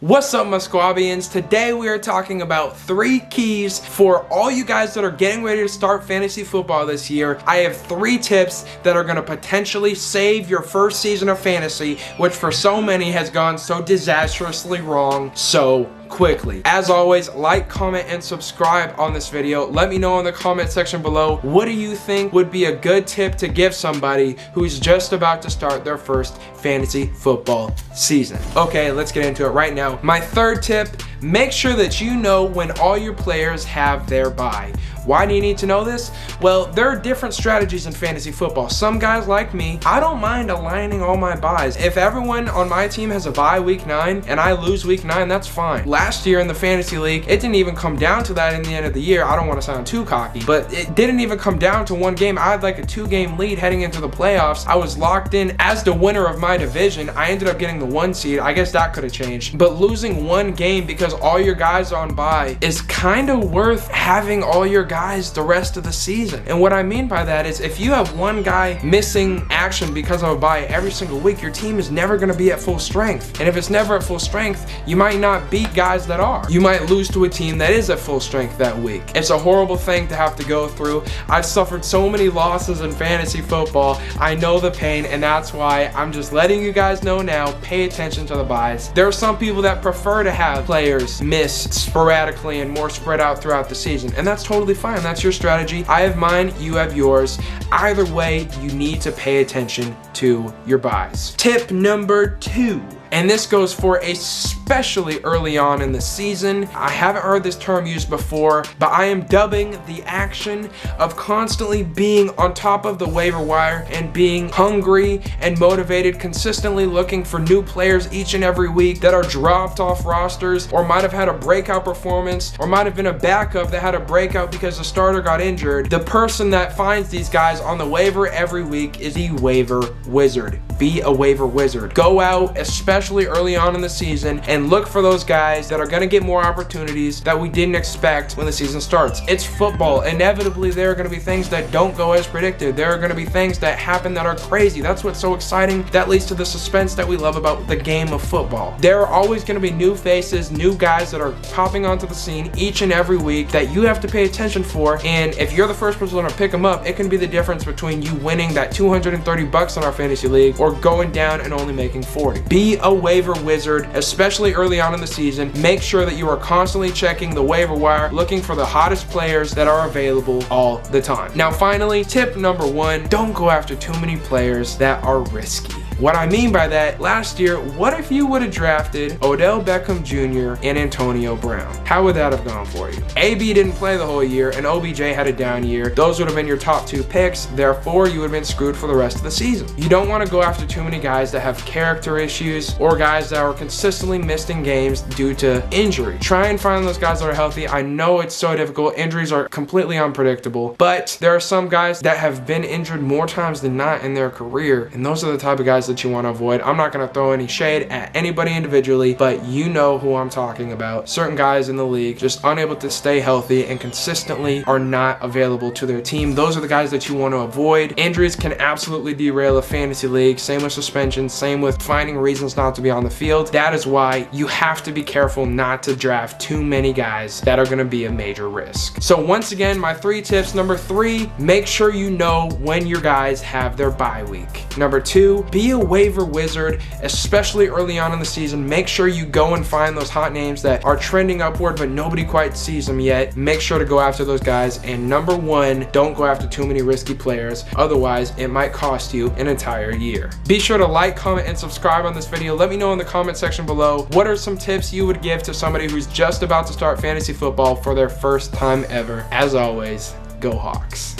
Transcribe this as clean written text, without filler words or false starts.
What's up, my Squabians? Today we are talking about 3 keys for all you guys that are getting ready to start fantasy football this year. I have 3 tips that are going to potentially save your first season of fantasy, which for so many has gone so disastrously wrong so quickly. As always, like, comment, and subscribe on this video. Let me know in the comment section below, what do you think would be a good tip to give somebody who's just about to start their first fantasy football season? Okay, let's get into it right now. My third tip, make sure that you know when all your players have their bye. Why do you need to know this? Well, there are different strategies in fantasy football. Some guys like me, I don't mind aligning all my buys. If everyone on my team has a bye week 9 and I lose week 9, that's fine. Last year in the fantasy league, it didn't even come down to that in the end of the year. I don't want to sound too cocky, but it didn't even come down to one game. I had like a 2-game lead heading into the playoffs. I was locked in as the winner of my division. I ended up getting the 1 seed. I guess that could have changed. But losing 1 game because all your guys are on bye is kind of worth having all your guys the rest of the season. And what I mean by that is, if you have one guy missing action because of a bye every single week, your team is never going to be at full strength. And if it's never at full strength, you might not beat guys that are. You might lose to a team that is at full strength that week. It's a horrible thing to have to go through. I've suffered so many losses in fantasy football. I know the pain, and that's why I'm just letting you guys know now, pay attention to the buys. There are some people that prefer to have players miss sporadically and more spread out throughout the season, and that's totally fine. That's your strategy. I have mine, you have yours. Either way, you need to pay attention to your buys. Tip number 2. And this goes for especially early on in the season. I haven't heard this term used before, but I am dubbing the action of constantly being on top of the waiver wire and being hungry and motivated, consistently looking for new players each and every week that are dropped off rosters, or might have had a breakout performance, or might have been a backup that had a breakout because the starter got injured. The person that finds these guys on the waiver every week is the waiver wizard. Be a waiver wizard. Go out, especially early on in the season, and look for those guys that are going to get more opportunities that we didn't expect when the season starts. It's football. Inevitably, there are going to be things that don't go as predicted. There are going to be things that happen that are crazy. That's what's so exciting. That leads to the suspense that we love about the game of football. There are always going to be new faces, new guys that are popping onto the scene each and every week that you have to pay attention for, and if you're the first person to pick them up, it can be the difference between you winning that $230 in our fantasy league or going down and only making 40. Be a waiver wizard, especially early on in the season. Make sure that you are constantly checking the waiver wire, looking for the hottest players that are available all the time. Now finally, tip number 1, don't go after too many players that are risky. What I mean by that, last year, what if you would have drafted Odell Beckham Jr. and Antonio Brown? How would that have gone for you? AB didn't play the whole year, and OBJ had a down year. Those would have been your top 2 picks. Therefore, you would have been screwed for the rest of the season. You don't want to go after too many guys that have character issues or guys that are consistently missing games due to injury. Try and find those guys that are healthy. I know it's so difficult. Injuries are completely unpredictable, but there are some guys that have been injured more times than not in their career, and those are the type of guys that you want to avoid. I'm not going to throw any shade at anybody individually, but you know who I'm talking about. Certain guys in the league just unable to stay healthy and consistently are not available to their team. Those are the guys that you want to avoid. Injuries can absolutely derail a fantasy league. Same with suspensions, same with finding reasons not to be on the field. That is why you have to be careful not to draft too many guys that are going to be a major risk. So once again, my 3 tips. Number 3, make sure you know when your guys have their bye week. Number 2, be a waiver wizard, especially early on in the season. Make sure you go and find those hot names that are trending upward but nobody quite sees them yet. Make sure to go after those guys. And number 1, don't go after too many risky players, otherwise it might cost you an entire year. Be sure to like, comment, and subscribe on this video. Let me know in the comment section below, what are some tips you would give to somebody who's just about to start fantasy football for their first time ever. As always, go Hawks.